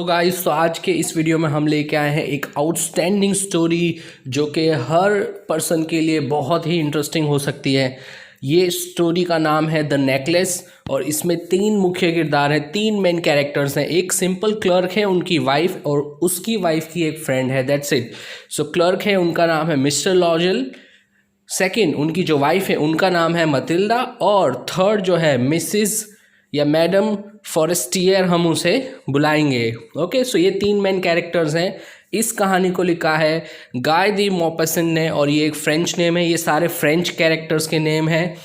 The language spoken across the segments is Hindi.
गाइस, तो आज के इस वीडियो में हम लेके आए हैं एक आउटस्टैंडिंग स्टोरी जो कि हर पर्सन के लिए बहुत ही इंटरेस्टिंग हो सकती है। ये स्टोरी का नाम है द नेकलेस और इसमें तीन मुख्य किरदार हैं, तीन मेन कैरेक्टर्स हैं। एक सिंपल क्लर्क है, उनकी वाइफ और उसकी वाइफ की एक फ्रेंड है, दैट्स इट। सो क्लर्क है, उनका नाम है मिस्टर लॉजल। सेकंड, उनकी जो वाइफ है उनका नाम है मतिल्डा। और थर्ड जो है मिसिस या मैडम फॉरेस्टियर हम उसे बुलाएंगे। ओके, सो ये तीन मेन कैरेक्टर्स हैं। इस कहानी को लिखा है गाय दी मॉपेसन ने और ये एक फ्रेंच नेम है। ये सारे फ्रेंच कैरेक्टर्स के नेम हैं।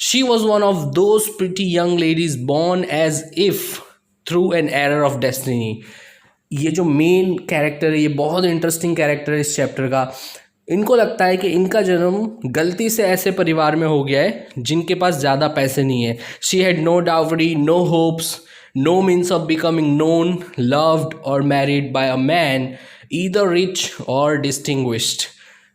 She was one of those pretty young ladies born as if through an error of destiny. ये जो मेन कैरेक्टर है ये बहुत इंटरेस्टिंग कैरेक्टर है इस चैप्टर का। इनको लगता है कि इनका जन्म गलती से ऐसे परिवार में हो गया है जिनके पास ज़्यादा पैसे नहीं है। She had no dowry, no hopes, no means of becoming known, loved or married by a man either rich or distinguished.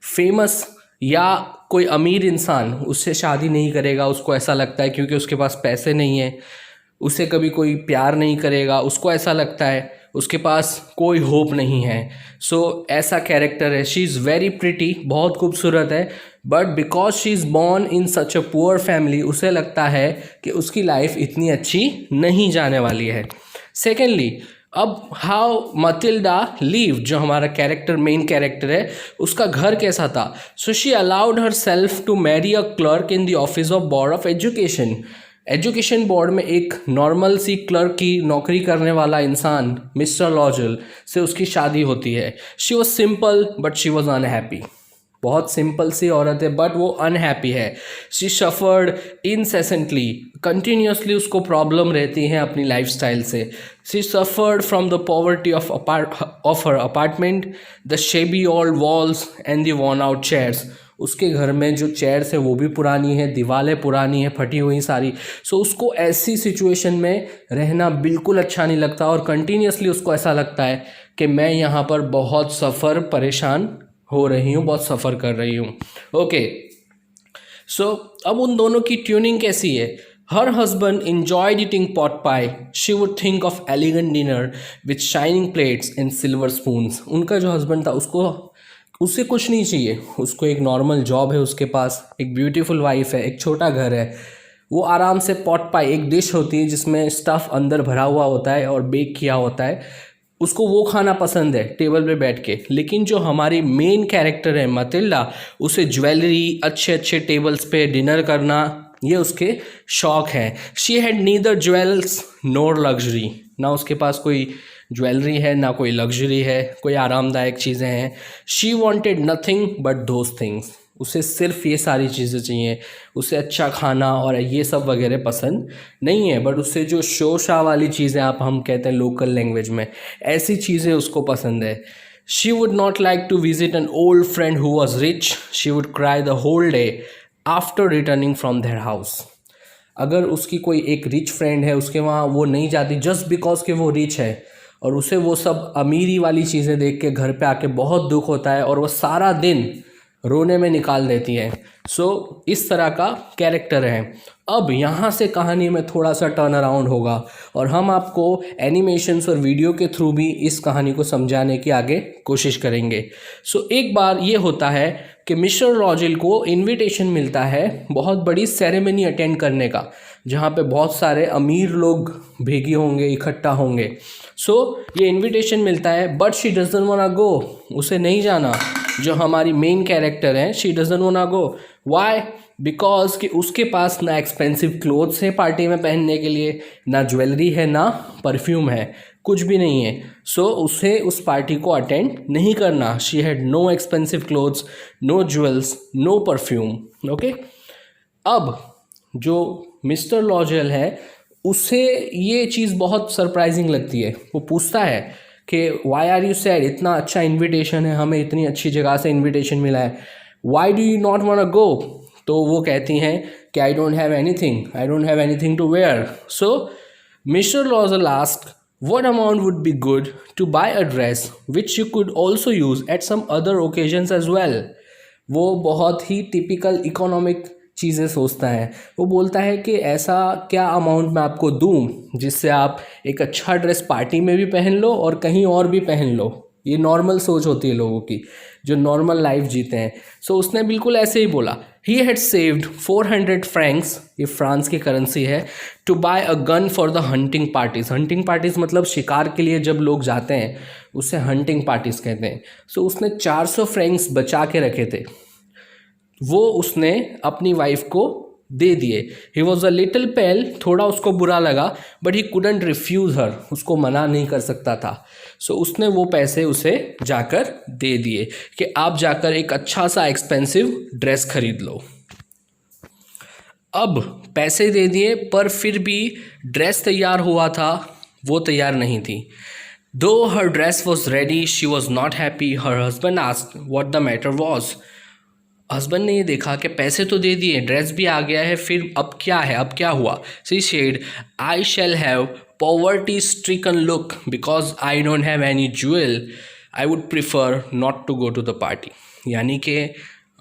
Famous या कोई अमीर इंसान उससे शादी नहीं करेगा, उसको ऐसा लगता है, क्योंकि उसके पास पैसे नहीं है। उसे कभी कोई प्यार नहीं करेगा, उसको ऐसा लगता है उसके पास कोई होप नहीं है। सो ऐसा कैरेक्टर है। शी इज़ वेरी प्रिटी, बहुत खूबसूरत है, but because she is born in such a poor family उसे लगता है कि उसकी लाइफ इतनी अच्छी नहीं जाने वाली है। सेकेंडली, अब हाउ मतिल्डा लीव, जो हमारा कैरेक्टर मेन कैरेक्टर है, उसका घर कैसा था। So she allowed herself to marry a clerk in the office of board of education. Education board में एक नॉर्मल सी क्लर्क की नौकरी करने वाला इंसान मिस्टर लॉजल से उसकी शादी होती है। She was simple but she was unhappy. बहुत सिंपल सी औरत है बट वो अनहैप्पी है। शी सफ़र्ड इनसेसेंटली, कंटिन्यूसली उसको प्रॉब्लम रहती है अपनी लाइफस्टाइल से। She suffered from the poverty of her apartment, the शेबी old walls and the worn out chairs. उसके घर में जो चेयर्स है वो भी पुरानी है, दीवारें पुरानी है, फटी हुई सारी। सो उसको ऐसी सिचुएशन में रहना बिल्कुल अच्छा नहीं लगता और कंटिन्यूसली उसको ऐसा लगता है कि मैं यहाँ पर बहुत परेशान हो रही हूँ, बहुत सफ़र कर रही हूँ। ओके, सो अब उन दोनों की ट्यूनिंग कैसी है। Her husband enjoyed eating pot pie. She would think of elegant dinner with shining plates and silver spoons. उनका जो हस्बैंड था उससे कुछ नहीं चाहिए, उसको एक नॉर्मल जॉब है, उसके पास एक ब्यूटीफुल वाइफ है, एक छोटा घर है। वो आराम से पॉट पाई, एक डिश होती है जिसमें स्टफ़ अंदर भरा हुआ होता है और बेक किया होता है, उसको वो खाना पसंद है टेबल पे बैठ के। लेकिन जो हमारी मेन कैरेक्टर है मतिल्डा, उसे ज्वेलरी, अच्छे अच्छे टेबल्स पे डिनर करना, ये उसके शौक हैं। She had neither jewels NOR luxury, ना उसके पास कोई ज्वेलरी है ना कोई लग्जरी है, कोई आरामदायक चीज़ें हैं। She wanted nothing but those things, उसे सिर्फ ये सारी चीज़ें चाहिए। उसे अच्छा खाना और ये सब वगैरह पसंद नहीं है, बट उससे जो शो शाह वाली चीज़ें आप हम कहते हैं लोकल लैंग्वेज में, ऐसी चीज़ें उसको पसंद है। She would not like to visit an old friend who was rich. She would cry the whole day after returning from their house. अगर उसकी कोई एक रिच फ्रेंड है उसके वहाँ वो नहीं जाती जस्ट बिकॉज कि वो रिच है, और उसे वो सब अमीरी वाली चीज़ें देख के घर पे आके बहुत दुख होता है और वो सारा दिन रोने में निकाल देती है। सो इस तरह का कैरेक्टर है। अब यहाँ से कहानी में थोड़ा सा टर्न अराउंड होगा और हम आपको एनिमेशंस और वीडियो के थ्रू भी इस कहानी को समझाने की आगे कोशिश करेंगे। सो एक बार ये होता है कि मिस्टर लॉजल को इनविटेशन मिलता है बहुत बड़ी सेरेमनी अटेंड करने का, जहाँ पे बहुत सारे अमीर लोग भेगी होंगे, इकट्ठा होंगे। सो ये इनविटेशन मिलता है but she doesn't want go, उसे नहीं जाना। जो हमारी मेन कैरेक्टर है, she doesn't want go. Why? Because कि उसके पास ना एक्सपेंसिव क्लोथ्स है पार्टी में पहनने के लिए, ना ज्वेलरी है, ना परफ्यूम है, कुछ भी नहीं है। सो उसे उस पार्टी को अटेंड नहीं करना। She had no expensive clothes, no jewels, no perfume. Okay, अब जो मिस्टर लॉजल है उसे ये चीज़ बहुत सरप्राइजिंग लगती है। वो पूछता है कि वाई आर यू सैड, इतना अच्छा इनविटेशन है, हमें इतनी अच्छी जगह से इनविटेशन मिला है, why do you not want go. तो वो कहती हैं कि I don't have anything to wear. So mister Loisel asked what amount would be good to buy a dress which you could also use at some other occasions as well। वो बहुत ही टिपिकल इकोनॉमिक चीज़ें सोचता है। वो बोलता है कि ऐसा क्या अमाउंट मैं आपको दूं जिससे आप एक अच्छा ड्रेस पार्टी में भी पहन लो और कहीं और भी पहन लो। ये नॉर्मल सोच होती है लोगों की जो नॉर्मल लाइफ जीते हैं। सो उसने बिल्कुल ऐसे ही बोला। ही हैड सेव्ड 400 फ्रैंक्स, ये फ्रांस की करेंसी है, to buy a gun for the hunting parties. Hunting parties मतलब शिकार के लिए जब लोग जाते हैं उसे हंटिंग पार्टीज कहते हैं। सो उसने 400 फ्रैंक्स बचा के रखे थे, वो उसने अपनी वाइफ को दे दिए। ही वॉज अ लिटिल पेल, थोड़ा उसको बुरा लगा, बट ही कुडंट रिफ्यूज़ हर, उसको मना नहीं कर सकता था। सो उसने वो पैसे उसे जाकर दे दिए कि आप जाकर एक अच्छा सा एक्सपेंसिव ड्रेस खरीद लो। अब पैसे दे दिए पर फिर भी ड्रेस तैयार हुआ था, वो तैयार नहीं थी। Though her dress was ready she was not happy. Her husband asked what the matter was. Husband ने ये देखा कि पैसे तो दे दिए, ड्रेस भी आ गया है, फिर अब क्या है, अब क्या हुआ। She said I shall have poverty stricken look because I don't have any jewel, I would prefer not to go to the party. यानी कि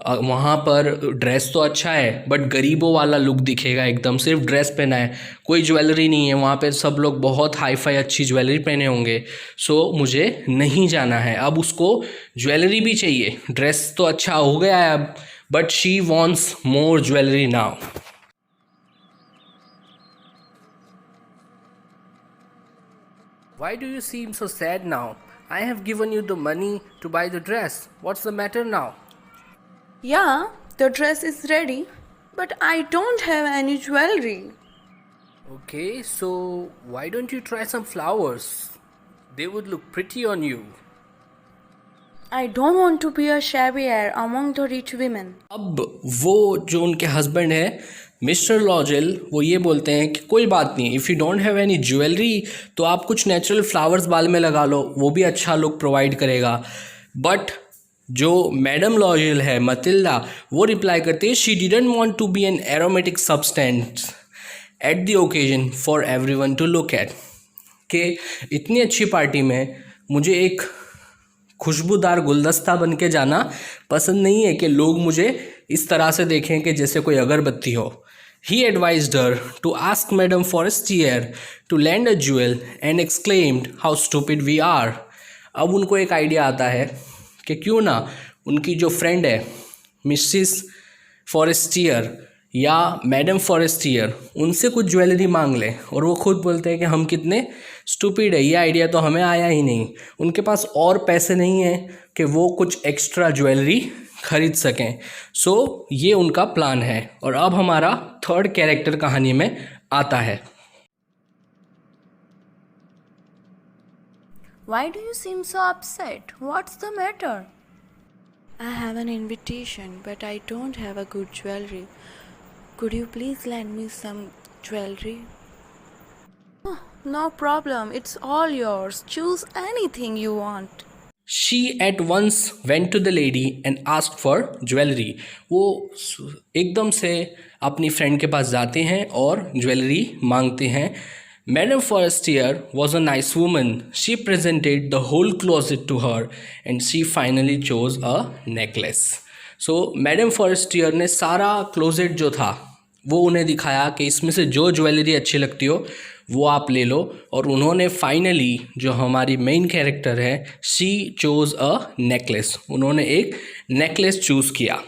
वहाँ पर ड्रेस तो अच्छा है बट गरीबों वाला लुक दिखेगा एकदम, सिर्फ ड्रेस पहना है, कोई ज्वेलरी नहीं है। वहाँ पे सब लोग बहुत हाई फाई अच्छी ज्वेलरी पहने होंगे, सो मुझे नहीं जाना है। अब उसको ज्वेलरी भी चाहिए, ड्रेस तो अच्छा हो गया है अब, but she wants more jewellery now. Why do you seem so sad now? I have given you the money to buy the dress. What's the matter now? Yeah, the dress is ready, but I don't have any jewelry. Okay, so why don't you try some flowers? They would look pretty on you. I don't want to be a shabby heir among the rich women. अब वो जो उनके हस्बैंड है मिस्टर लॉजेल, वो ये बोलते हैं कि कोई बात नहीं, if you don't have any jewellery तो आप कुछ नेचुरल फ्लावर्स बाल में लगा लो, वो भी अच्छा लुक प्रोवाइड करेगा। बट जो मैडम लॉजेल है मतिल्डा, वो रिप्लाई करती है she didn't want to be an aromatic substance at the occasion for everyone to look at. कि इतनी अच्छी पार्टी में मुझे एक खुशबूदार गुलदस्ता बन के जाना पसंद नहीं है कि लोग मुझे इस तरह से देखें कि जैसे कोई अगरबत्ती हो। He advised her to ask Madame Forestier to lend a jewel and exclaimed how stupid we are. अब उनको एक आइडिया आता है कि क्यों ना उनकी जो फ्रेंड है मिसिस फॉरेस्टियर या मैडम फॉरेस्टियर, उनसे कुछ ज्वेलरी मांग लें। और वो खुद बोलते हैं कि हम कितने स्टूपिड है, ये आइडिया तो हमें आया ही नहीं। उनके पास और पैसे नहीं हैं कि वो कुछ एक्स्ट्रा ज्वेलरी खरीद सकें। सो ये उनका प्लान है। और अब हमारा थर्ड कैरेक्टर कहानी में आता है। Why do you seem so upset? What's the matter? I have an invitation, but I don't have a good jewelry. Could you please lend me some jewelry? Oh, no problem. It's all yours. Choose anything you want. She at once went to the lady and asked for jewelry. वो एकदम से अपनी फ्रेंड के पास जाते हैं और ज्वेलरी मांगते हैं। Madame Forestier was a nice woman. She presented the whole closet to her and she finally chose a necklace. So Madame Forestier ने सारा क्लोजेट जो था वो उन्हें दिखाया कि इसमें से जो ज्वेलरी अच्छी लगती हो वो आप ले लो। और उन्होंने फाइनली जो हमारी मेन कैरेक्टर है शी चोज अ नेकलेस, उन्होंने एक नेकलेस चूज़ किया।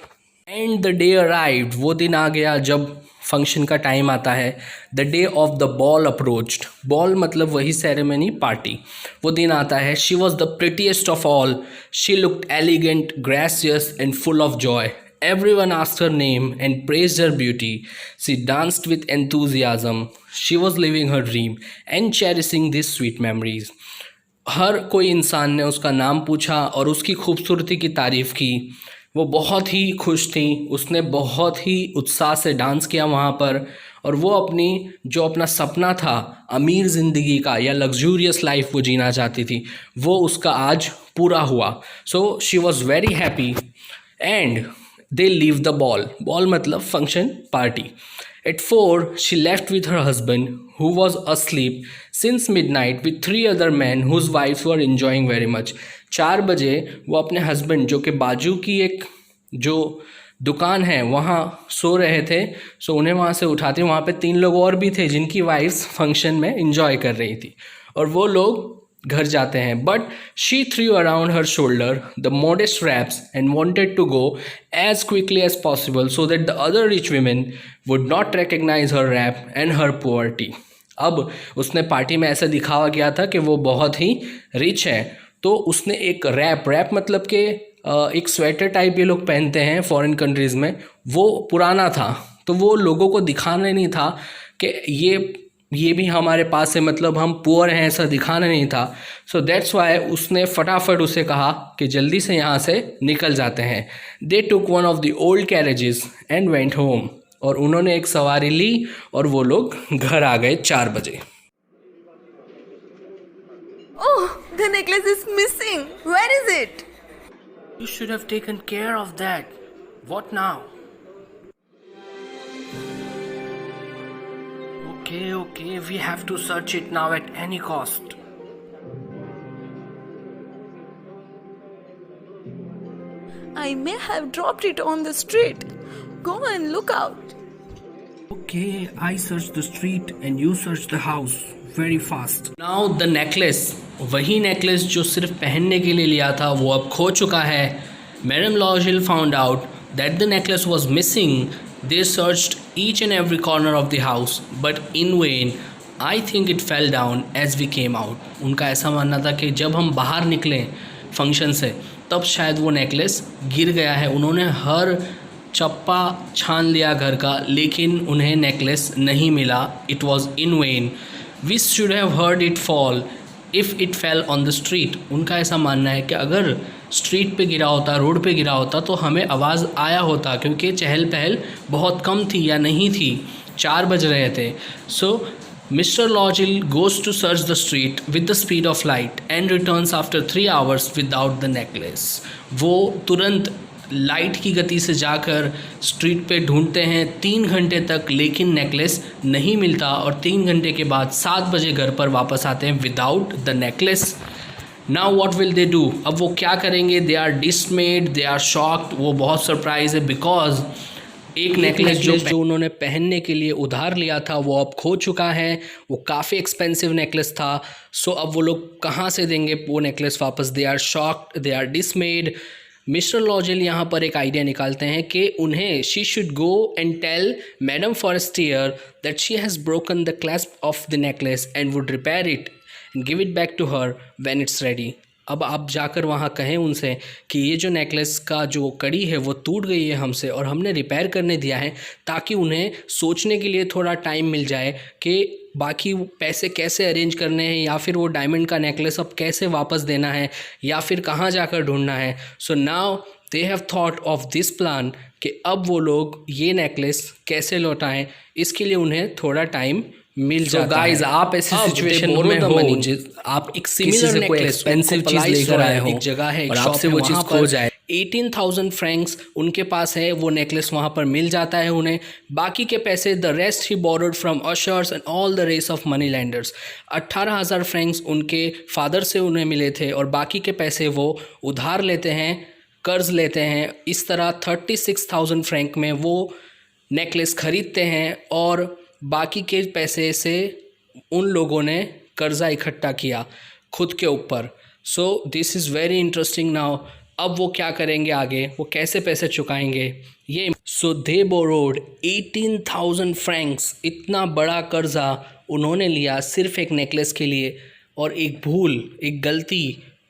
एंड द डे अराइव्ड, वो दिन आ गया जब फंक्शन का टाइम आता है। The day of the ball approached, ball मतलब वही सेरेमनी पार्टी, वो दिन आता है। She was the prettiest of all, she looked elegant, gracious and full of Joy. Everyone asked her name and praised her beauty. She danced with enthusiasm. She was living her dream and cherishing these sweet memories. हर कोई इंसान ने उसका नाम पूछा और उसकी खूबसूरती की तारीफ़ की। वो बहुत ही खुश थी, उसने बहुत ही उत्साह से डांस किया वहाँ पर। और वो अपना सपना था अमीर ज़िंदगी का या लग्जूरियस लाइफ वो जीना चाहती थी, वो उसका आज पूरा हुआ। So she was very happy and they leave the ball मतलब function party. At 4 she left with her husband who was asleep since midnight with 3 other men whose wives were enjoying very much. 4 बजे वो अपने हस्बैंड जो कि बाजू की एक जो दुकान है वहाँ सो रहे थे। सो उन्हें वहाँ से उठाते, वहाँ पे 3 लोग और भी थे जिनकी वाइफ्स फंक्शन में इंजॉय कर रही थी और वो लोग घर जाते हैं। But she threw around her shoulder the modest wraps and wanted to go as quickly as possible so that the other rich women would not recognize her wrap and her poverty। अब उसने पार्टी में ऐसा दिखावा किया था कि वो बहुत ही रिच है, तो उसने एक रैप मतलब कि एक स्वेटर टाइप ये लोग पहनते हैं फॉरेन कंट्रीज़ में, वो पुराना था, तो वो लोगों को दिखाना नहीं था कि ये भी हमारे पास है, मतलब हम पुअर हैं, ऐसा दिखाना नहीं था। सो दैट्स वाई उसने फटाफट उसे कहा कि जल्दी से यहाँ से निकल जाते हैं। They took one of the old carriages and went home, और उन्होंने एक सवारी ली और वो लोग घर आ गए 4 बजे। Oh, the necklace is missing. Where is it? You should have taken care of that. What now? Okay, we have to search it now at any cost. I may have dropped it on the street. Go and look out. Okay, I searched the street and you searched the house very fast. Now the necklace, वही नेकलेस जो सिर्फ पहनने के लिए लिया था वो अब खो चुका है। Madam Loisel found out that the necklace was missing. They searched each and every corner of the house, but in vain. I think it fell down as we came out. उनका ऐसा मानना था कि जब हम बाहर निकले फंक्शन से तब शायद वो नेकलेस गिर गया है। उन्होंने हर चप्पा छान लिया घर का, लेकिन उन्हें नेकलेस नहीं मिला। It was in vain. We should have heard it fall if it fell on the street. उनका ऐसा मानना है कि अगर स्ट्रीट पे गिरा होता, रोड पे गिरा होता, तो हमें आवाज़ आया होता, क्योंकि चहल पहल बहुत कम थी या नहीं थी, 4 बज रहे थे। So mister Loisel goes to search the street with the speed of light and returns after 3 hours without the necklace. वो तुरंत लाइट की गति से जाकर स्ट्रीट पे ढूंढते हैं 3 घंटे तक, लेकिन नेकलेस नहीं मिलता, और 3 घंटे के बाद 7 बजे घर पर वापस आते हैं without the necklace. Now what will they do? अब वो क्या करेंगे? They are dismayed, they are shocked, वो बहुत सरप्राइज है, बिकॉज एक नेकलेस जो उन्होंने पहनने के लिए उधार लिया था वो अब खो चुका है। वो काफ़ी एक्सपेंसिव नेकलेस था। सो अब वो लोग कहाँ से देंगे वो नेकलेस वापस? They are shocked, they are dismayed. Mister Loisel यहाँ पर एक आइडिया निकालते हैं कि उन्हें she should go and tell madam Forestier that she has broken the clasp of the necklace and would repair it and give it back to her when it's ready. अब आप जाकर वहाँ कहें उनसे कि ये जो नेकलेस का जो कड़ी है वो टूट गई है हमसे और हमने रिपेयर करने दिया है, ताकि उन्हें सोचने के लिए थोड़ा टाइम मिल जाए कि बाकी पैसे कैसे अरेंज करने हैं, या फिर वो डायमंड का नेकलेस अब कैसे वापस देना है, या फिर कहाँ जाकर ढूंढना है। So now they have thought of this plan कि अब वो लोग ये नेकलेस कैसे लौटाएं, इसके लिए उन्हें थोड़ा टाइम मिल जाता है। गाइस, आप ऐसी सिचुएशन में हो, आप एक सिमिलर नेकलेस एक्सपेंसिव चीज लेकर आए हो, एक जगह है, एक शॉप से वो चीज खो जाए, 18,000 फ्रैंक्स उनके पास है, वो नेकलेस वहाँ पर मिल जाता है उन्हें। बाकी के पैसे the rest he borrowed from usurers and all the race of money lenders. 18,000 francs उनके फादर से उन्हें मिले थे और बाकी के पैसे वो उधार लेते हैं, कर्ज लेते हैं। इस तरह 36,000 फ्रैंक में वो नेकलेस खरीदते हैं और बाकी के पैसे से उन लोगों ने कर्जा इकट्ठा किया खुद के ऊपर। So this is very interesting now. अब वो क्या करेंगे आगे, वो कैसे पैसे चुकाएंगे ये? सो दे बोरोड 18,000 फ्रैंक्स। इतना बड़ा कर्जा उन्होंने लिया सिर्फ एक नेकलेस के लिए, और एक भूल, एक गलती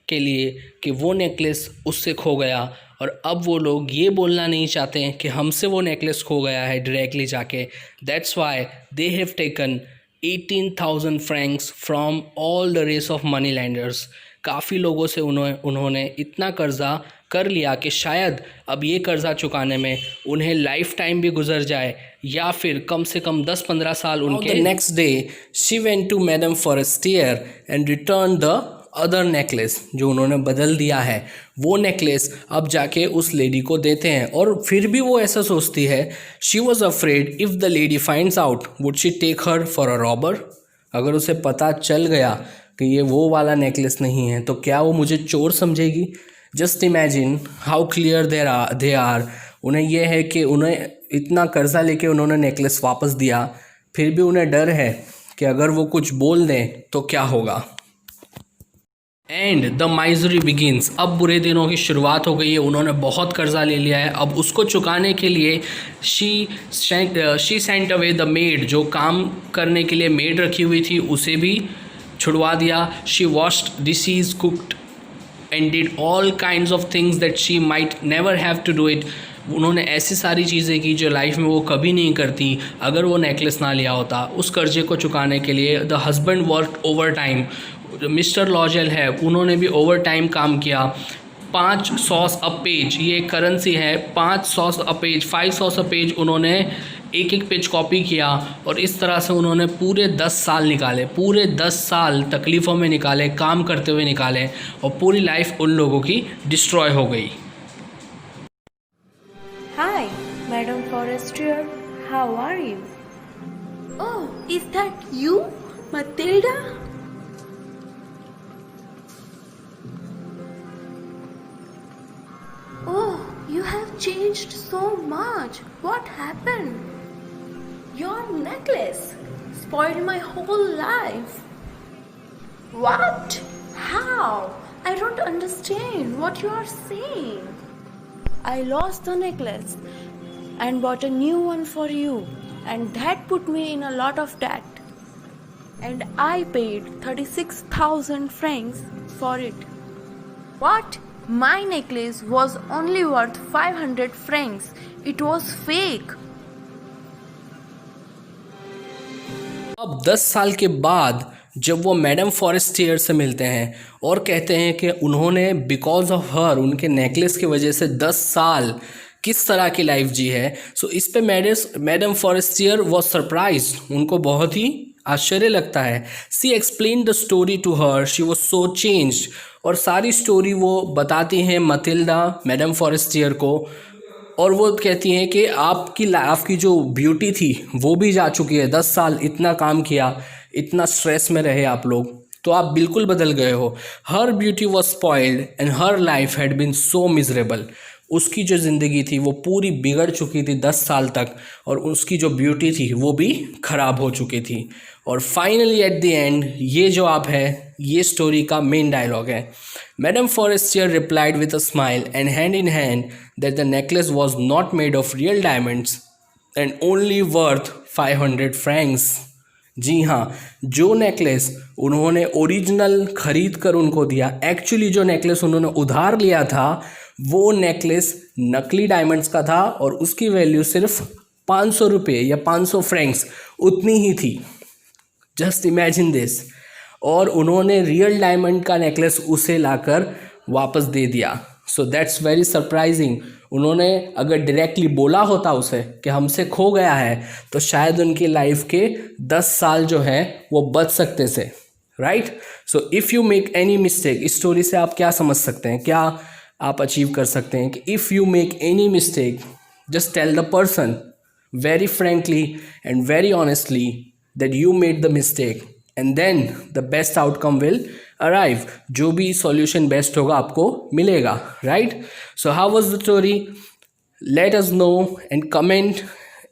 के लिए कि वो नेकलेस उससे खो गया। और अब वो लोग ये बोलना नहीं चाहते हैं कि हमसे वो नेकलेस खो गया है डायरेक्टली जाके। That's why they have taken 18,000 francs from all the race of money lenders. काफ़ी लोगों से उन्होंने इतना कर्जा कर लिया कि शायद अब ये कर्जा चुकाने में उन्हें लाइफ टाइम भी गुजर जाए, या फिर कम से कम 10-15 साल उनके। Next day she went to madam Forestier and return the other necklace, जो उन्होंने बदल दिया है वो नेकलेस अब जाके उस लेडी को देते हैं। और फिर भी वो ऐसा सोचती है, she was afraid if the lady finds out would she take her for a robber. अगर उसे पता चल गया कि ये वो वाला नेकलेस नहीं है तो क्या वो मुझे चोर समझेगी? Just imagine how clear they are उन्हें यह है कि उन्हें इतना कर्जा लेके उन्होंने नेकलेस वापस दिया, फिर भी उन्हें डर है कि अगर वो कुछ बोल दें तो क्या होगा। And the misery begins. अब बुरे दिनों की शुरुआत हो गई है, उन्होंने बहुत कर्जा ले लिया है। अब उसको चुकाने के लिए she sent away the made, जो काम करने के लिए मेड रखी हुई थी उसे भी छुड़वा दिया। She washed dishes, cooked and did all kinds of things that she might never have to do it. उन्होंने ऐसी सारी चीज़ें की जो लाइफ में वो कभी नहीं करती अगर वो नेकलेस ना लिया होता। उस कर्जे को चुकाने के लिए the husband work over time. Mister Loisel है, उन्होंने भी ओवर टाइम काम किया। 5 सॉस अ पेज, ये करेंसी है, 5 sous a page, 5 sous a page उन्होंने एक पेज कॉपी किया। और इस तरह से उन्होंने पूरे 10 साल निकाले, पूरे 10 साल तकलीफ़ों में निकाले, काम करते हुए निकाले, और पूरी लाइफ उन लोगों की डिस्ट्रॉय हो गई। Hi, Madam Forestier. How are you? Oh, is that you, Matilda? Oh, you have changed so much. What happened? Your necklace spoiled my whole life. What? How? I don't understand what you are saying. I lost the necklace and bought a new one for you, and that put me in a lot of debt. And I paid 36,000 francs for it. What? My necklace was only worth 500 francs. It was fake. अब 10 साल के बाद जब वो मैडम फॉरेस्टियर से मिलते हैं और कहते हैं कि उन्होंने बिकॉज ऑफ हर, उनके नेकलेस की वजह से 10 साल किस तरह की लाइफ जी है, सो इस पे मैडम फॉरेस्टियर वॉज सरप्राइज, उनको बहुत ही आश्चर्य लगता है। She explain the story to her, she was so changed, और सारी स्टोरी वो बताती हैं मतिल्डा मैडम फॉरेस्टियर को। और वो कहती हैं कि आपकी जो ब्यूटी थी वो भी जा चुकी है। 10 साल इतना काम किया, इतना स्ट्रेस में रहे आप लोग, तो आप बिल्कुल बदल गए हो। Her beauty was spoiled and her life had been so miserable. उसकी जो ज़िंदगी थी वो पूरी बिगड़ चुकी थी 10 साल तक, और उसकी जो ब्यूटी थी वो भी ख़राब हो चुकी थी। और फाइनली एट द एंड ये जो आप है, ये स्टोरी का मेन डायलॉग है। Madam Forestier replied with a smile and hand in hand that the necklace was not made of real diamonds and only worth 500 francs. जी हाँ, जो नेकलेस उन्होंने ओरिजिनल खरीद कर उनको दिया, एक्चुअली जो नेकलेस उन्होंने उधार लिया था वो नेकलेस नकली डायमंड्स का था, और उसकी वैल्यू सिर्फ 500 रुपये या 500 फ्रैंक्स उतनी ही थी। Just imagine this. और उन्होंने रियल डायमंड का नेकलेस उसे लाकर वापस दे दिया। So that's very surprising. उन्होंने अगर डायरेक्टली बोला होता उसे कि हमसे खो गया है, तो शायद उनकी लाइफ के 10 साल जो है वो बच सकते थे, right. So if you make any mistake, इस स्टोरी से आप क्या समझ सकते हैं, क्या आप अचीव कर सकते हैं कि if you make any mistake, just tell the person very frankly and very honestly that you made the mistake, and then the best outcome will arrive. जो भी सॉल्यूशन बेस्ट होगा आपको मिलेगा, right. So how was the story, let us know and comment,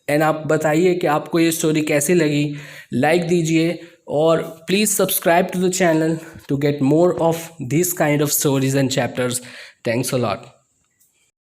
and आप बताइए कि आपको ये स्टोरी कैसी लगी। लाइक दीजिए और please subscribe to the channel to get more of these kind of stories and chapters. Thanks a lot.